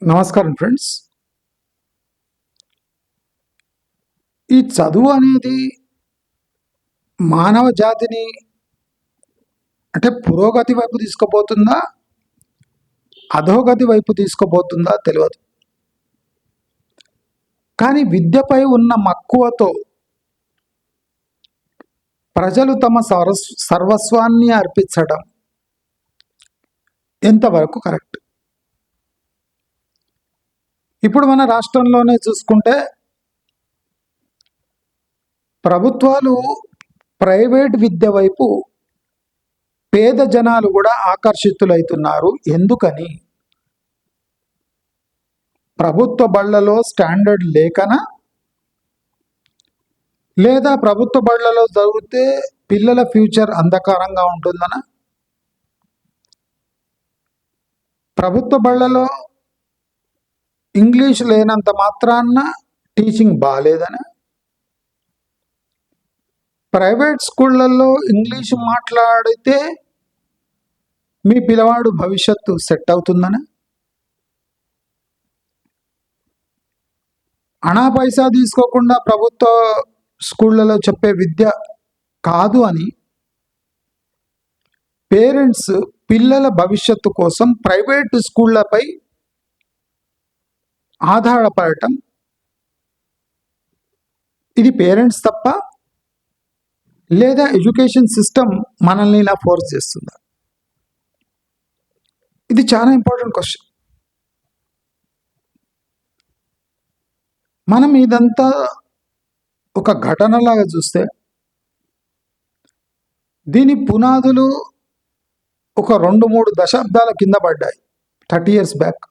నమస్కారం ఫ్రెండ్స్. ఈ చదువు అనేది మానవ జాతిని అంటే పురోగతి వైపు తీసుకుపోతుందా, అధోగతి వైపు తీసుకుపోతుందా తెలియదు. కానీ విద్యపై ఉన్న మక్కువతో ప్రజలు తమ సర్వస్వాన్ని అర్పించడం ఎంతవరకు కరెక్ట్? ఇప్పుడు మన రాష్ట్రంలోనే చూసుకుంటే ప్రభుత్వాలు ప్రైవేట్ విద్య వైపు పేద జనాలు కూడా ఆకర్షితులవుతున్నారు. ఎందుకని? ప్రభుత్వ బళ్ళలో స్టాండర్డ్ లేకనా, లేదా ప్రభుత్వ బళ్ళలో చదివితే పిల్లల ఫ్యూచర్ అంధకారంగా ఉంటుందనా, ప్రభుత్వ బళ్ళలో ఇంగ్లీష్ లేనంత మాత్రాన టీచింగ్ బాగాలేదనా, ప్రైవేట్ స్కూళ్ళల్లో ఇంగ్లీష్ మాట్లాడితే మీ పిల్లవాడు భవిష్యత్తు సెట్ అవుతుందని, అనా పైసా తీసుకోకుండా ప్రభుత్వ స్కూళ్ళలో చెప్పే విద్య కాదు అని పేరెంట్స్ పిల్లల భవిష్యత్తు కోసం ప్రైవేట్ స్కూళ్ళపై ఆధారపడటం, ఇది పేరెంట్స్ తప్ప, లేదా ఎడ్యుకేషన్ సిస్టమ్ మనల్ని ఇలా ఫోర్స్ చేస్తుందా? ఇది చాలా ఇంపార్టెంట్ క్వశ్చన్. మనం ఇదంతా ఒక ఘటనలాగా చూస్తే దీని పునాదులు ఒక 2-3 దశాబ్దాల కింద పడ్డాయి. 30 years బ్యాక్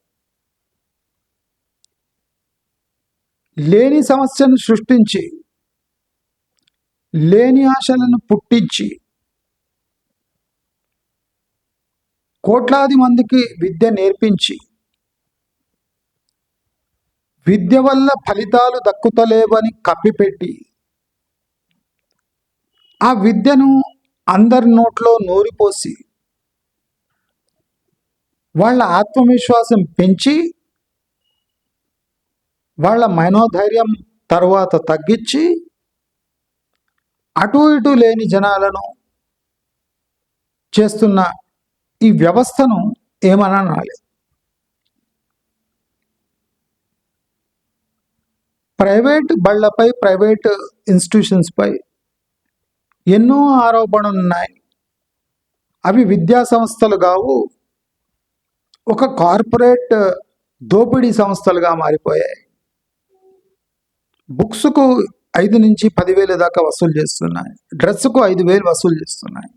లేని సమస్యను సృష్టించి, లేని ఆశలను పుట్టించి, కోట్లాది మందికి విద్య నేర్పించి, విద్య వల్ల ఫలితాలు దక్కుతలేవని కప్పిపెట్టి, ఆ విద్యను అందరి నోట్లో నూరిపోసి వాళ్ళ ఆత్మవిశ్వాసం పెంచి, వాళ్ళ మనోధైర్యం తర్వాత తగ్గించి, అటు ఇటు లేని జనాలను చేస్తున్న ఈ వ్యవస్థను ఏమనాలి? ప్రైవేట్ బళ్ళపై, ప్రైవేట్ ఇన్స్టిట్యూషన్స్పై ఎన్నో ఆరోపణలు ఉన్నాయి. అవి విద్యా సంస్థలు కావు, ఒక కార్పొరేట్ దోపిడీ సంస్థలుగా మారిపోయాయి. బుక్స్కు 5 నుంచి 10,000 దాకా వసూలు చేస్తున్నాయి, డ్రెస్సుకు 5,000 వసూలు చేస్తున్నాయి.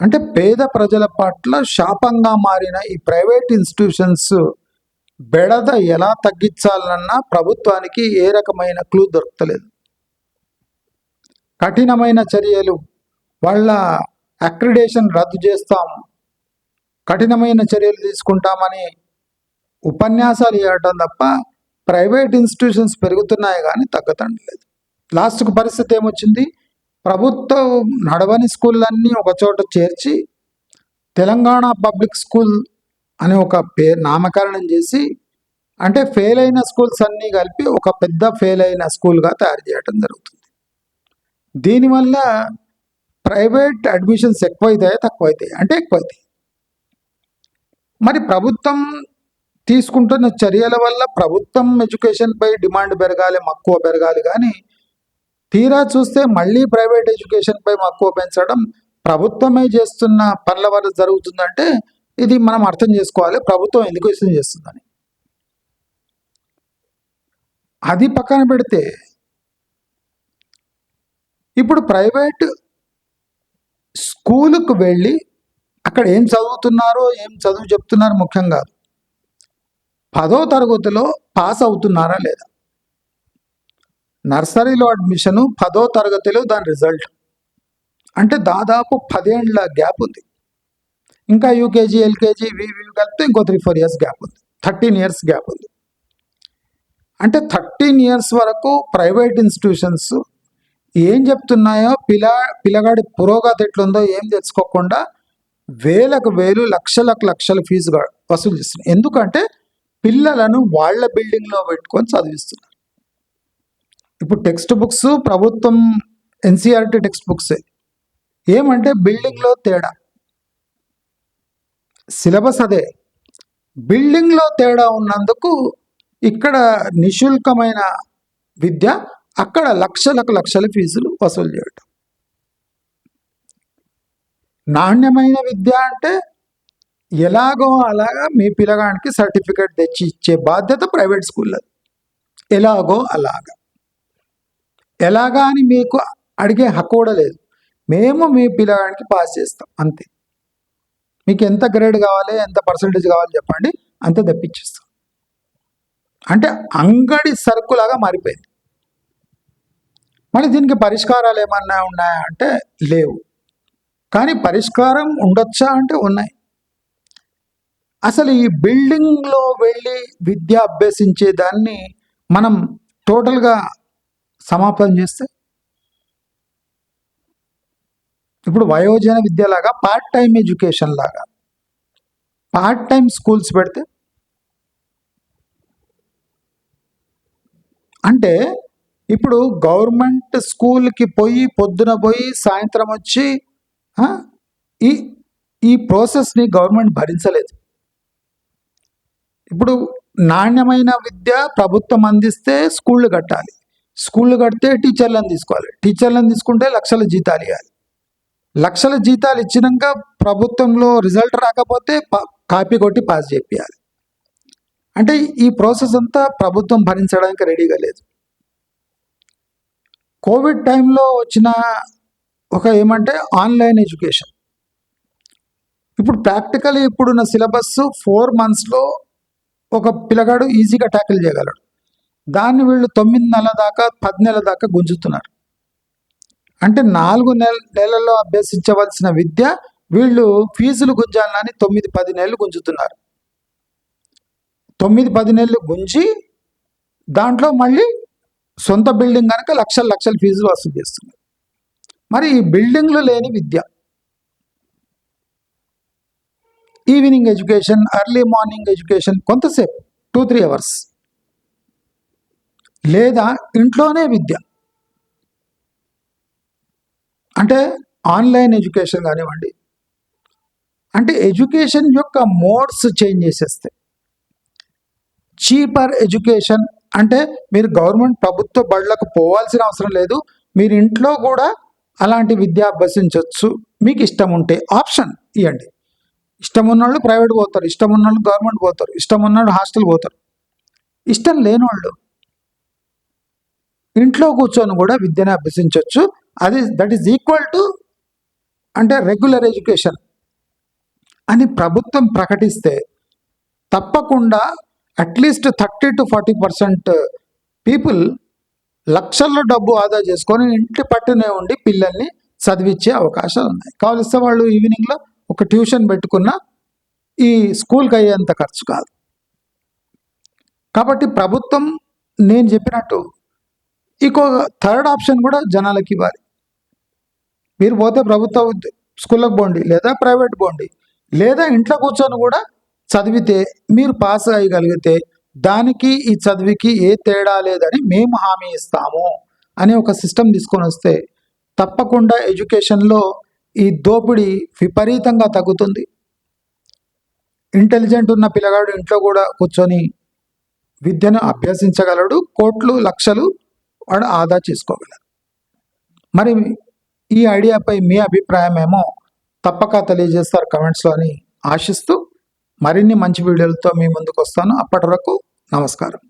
అంటే పేద ప్రజల పట్ల శాపంగా మారిన ఈ ప్రైవేట్ ఇన్స్టిట్యూషన్స్ బెడద ఎలా తగ్గించాలన్నా ప్రభుత్వానికి ఏ రకమైన క్లూ దొరకలేదు. కఠినమైన చర్యలు, వాళ్ళ అక్రిడేషన్ రద్దు చేస్తాం, కఠినమైన చర్యలు తీసుకుంటామని ఉపన్యాసాలు ఇవ్వటం తప్ప ప్రైవేట్ ఇన్స్టిట్యూషన్స్ పెరుగుతున్నాయి కానీ తగ్గటం లేదు. లాస్ట్కు పరిస్థితి ఏమొచ్చింది? ప్రభుత్వం నడవని స్కూళ్ళన్నీ ఒక చోట చేర్చి తెలంగాణ పబ్లిక్ స్కూల్ అని ఒక నామకరణం చేసి, అంటే ఫెయిల్ అయిన స్కూల్స్ అన్నీ కలిపి ఒక పెద్ద ఫెయిల్ అయిన స్కూల్గా తయారు చేయడం జరుగుతుంది. దీనివల్ల ప్రైవేట్ అడ్మిషన్స్ ఎక్కువైతాయి తక్కువైతాయి? అంటే ఎక్కువైతాయి. మరి ప్రభుత్వం తీసుకుంటున్న చర్యల వల్ల ప్రభుత్వం ఎడ్యుకేషన్పై డిమాండ్ పెరగాలి, మక్కువ పెరగాలి, కానీ తీరా చూస్తే మళ్ళీ ప్రైవేట్ ఎడ్యుకేషన్పై మక్కువ పెంచడం ప్రభుత్వమే చేస్తున్న పనుల వల్ల జరుగుతుందంటే ఇది మనం అర్థం చేసుకోవాలి ప్రభుత్వం ఎందుకు విషయం చేస్తుందని. అది పక్కన పెడితే ఇప్పుడు ప్రైవేట్ స్కూలుకు వెళ్ళి అక్కడ ఏం చదువుతున్నారో, ఏం చదువు చెప్తున్నారో ముఖ్యం కాదు, 10వ తరగతిలో పాస్ అవుతున్నారా లేదా. నర్సరీలో అడ్మిషను, 10వ తరగతిలో దాని రిజల్ట్, అంటే దాదాపు 10 ఏళ్ల గ్యాప్ ఉంది. ఇంకా యూకేజీ, ఎల్కేజీ కలిపితే ఇంకో 3-4 years గ్యాప్ ఉంది. 13 years గ్యాప్ ఉంది. అంటే 13 years వరకు ప్రైవేట్ ఇన్స్టిట్యూషన్స్ ఏం చెప్తున్నాయో, పిల్లగాడి పురోగతి ఎట్లుందో ఏం తెలుసుకోకుండా వేలకు వేలు, లక్షలకు లక్షలు ఫీజు వసూలు చేస్తున్నారు. ఎందుకంటే పిల్లలను వాళ్ళ బిల్డింగ్లో పెట్టుకొని చదివిస్తున్నారు. ఇప్పుడు టెక్స్ట్ బుక్స్ ప్రభుత్వం ఎన్సీఆర్టీ టెక్స్ట్ బుక్సే. ఏమంటే బిల్డింగ్లో తేడా, సిలబస్ అదే, బిల్డింగ్లో తేడా ఉన్నందుకు ఇక్కడ నిశుల్కమైన విద్య, అక్కడ లక్షల ఫీజులు వసూలు చేయటం. నాణ్యమైన విద్య అంటే ఎలాగో అలాగా మీ పిల్లగానికి సర్టిఫికేట్ తెచ్చి ఇచ్చే బాధ్యత ప్రైవేట్ స్కూల్లో. ఎలాగో ఎలాగా అని మీకు అడిగే హక్కు కూడా లేదు. మేము మీ పిల్లగానికి పాస్ చేస్తాం అంతే. మీకు ఎంత గ్రేడ్ కావాలి, ఎంత పర్సంటేజ్ కావాలి చెప్పండి, అంతే తెప్పించేస్తాం. అంటే అంగడి సరుకులాగా మారిపోయింది. మళ్ళీ దీనికి పరిష్కారాలు ఏమన్నా ఉన్నాయా అంటే లేవు. కానీ పరిష్కారం ఉండొచ్చా అంటే ఉన్నాయి. అసలు ఈ బిల్డింగ్లో వెళ్ళి విద్య అభ్యసించే దాన్ని మనం టోటల్గా సమాప్తం చేస్తే, ఇప్పుడు వయోజన విద్యలాగా పార్ట్ టైం ఎడ్యుకేషన్ లాగా పార్ట్ టైం స్కూల్స్ పెడితే, అంటే ఇప్పుడు గవర్నమెంట్ స్కూల్కి పొద్దున పోయి సాయంత్రం వచ్చి ఈ ప్రాసెస్ని గవర్నమెంట్ భరించలేదు. ఇప్పుడు నాణ్యమైన విద్య ప్రభుత్వం అందిస్తే స్కూళ్ళు కట్టాలి, స్కూళ్ళు కడితే టీచర్లను తీసుకోవాలి, టీచర్లను తీసుకుంటే లక్షల జీతాలు ఇవ్వాలి, లక్షల జీతాలు ఇచ్చినాక ప్రభుత్వంలో రిజల్ట్ రాకపోతే కాపీ కొట్టి పాస్ చేయాలి. అంటే ఈ ప్రాసెస్ అంతా ప్రభుత్వం భరించడానికి రెడీగా లేదు. కోవిడ్ టైంలో వచ్చిన ఏమంటే ఆన్లైన్ ఎడ్యుకేషన్. ఇప్పుడు ప్రాక్టికలీ ఇప్పుడున్న సిలబస్ 4 monthsలో ఒక పిల్లగాడు ఈజీగా ట్యాకిల్ చేయగలడు. దాన్ని వీళ్ళు 9 నెలల దాకా 10 నెలల దాకా గుంజుతున్నారు. అంటే 4 నెలల్లో అభ్యసించవలసిన విద్య వీళ్ళు ఫీజులు గుంజాలని 9-10 నెలలు గుంజుతున్నారు. 9-10 నెలలు గుంజి దాంట్లో మళ్ళీ సొంత బిల్డింగ్ కనుక లక్షల ఫీజులు వసూలు చేస్తున్నారు. మరి ఈ బిల్డింగ్లు లేని విద్య, evening education, early morning education, కొంతసేపు 2-3 hours, లేదా ఇంట్లోనే విద్య, అంటే ఆన్లైన్ ఎడ్యుకేషన్ కానివ్వండి. అంటే ఎడ్యుకేషన్ యొక్క మోడ్స్ చేంజ్ చేసేస్తే, చీపర్ ఎడ్యుకేషన్ అంటే మీరు గవర్నమెంట్ ప్రభుత్వ బడులకు పోవాల్సిన అవసరం లేదు, మీరు ఇంట్లో కూడా అలాంటి విద్య అభ్యసించవచ్చు. మీకు ఇష్టం ఉంటే ఆప్షన్ ఇవ్వండి. ఇష్టం ఉన్నోళ్ళు ప్రైవేట్ పోతారు, ఇష్టం ఉన్నోళ్ళు గవర్నమెంట్ పోతారు, ఇష్టం ఉన్నోళ్ళు హాస్టల్ పోతారు. ఇష్టం లేని వాళ్ళు ఇంట్లో కూర్చొని కూడా విద్యను అభ్యసించవచ్చు. దట్ ఈజ్ ఈక్వల్ టు అంటే రెగ్యులర్ ఎడ్యుకేషన్ అని ప్రభుత్వం ప్రకటిస్తే తప్పకుండా అట్లీస్ట్ 30-40% పీపుల్ లక్షల్లో డబ్బు ఆదా చేసుకొని ఇంటి పట్టునే ఉండి పిల్లల్ని చదివించే అవకాశాలు ఉన్నాయి. కావలిస్తే వాళ్ళు ఈవినింగ్లో ఒక ట్యూషన్ పెట్టుకున్న ఈ స్కూల్కి అయ్యేంత ఖర్చు కాదు. కాబట్టి ప్రభుత్వం నేను చెప్పినట్టు ఇంకో థర్డ్ ఆప్షన్ కూడా జనాలకి ఇవ్వాలి. మీరు పోతే ప్రభుత్వ స్కూళ్ళకి పోండి, లేదా ప్రైవేట్ పోండి, లేదా ఇంట్లో కూర్చొని కూడా చదివితే మీరు పాస్ అయ్యగలిగితే దానికి ఈ చదివికి ఏ తేడా లేదని మేము హామీ ఇస్తాము అని ఒక సిస్టమ్ తీసుకొని వస్తే తప్పకుండా ఎడ్యుకేషన్లో ఈ దోపిడీ విపరీతంగా తగ్గుతుంది. ఇంటెలిజెంట్ ఉన్న పిల్లగాడు ఇంట్లో కూడా కూర్చొని విద్యను అభ్యసించగలడు, కోట్లు లక్షలు వాడు ఆదా చేసుకోగలరు. మరి ఈ ఐడియాపై మీ అభిప్రాయం ఏమో తప్పక తెలియజేస్తారు కమెంట్స్లో అని ఆశిస్తూ మరిన్ని మంచి వీడియోలతో మీ ముందుకు వస్తాను. అప్పటి వరకు నమస్కారం.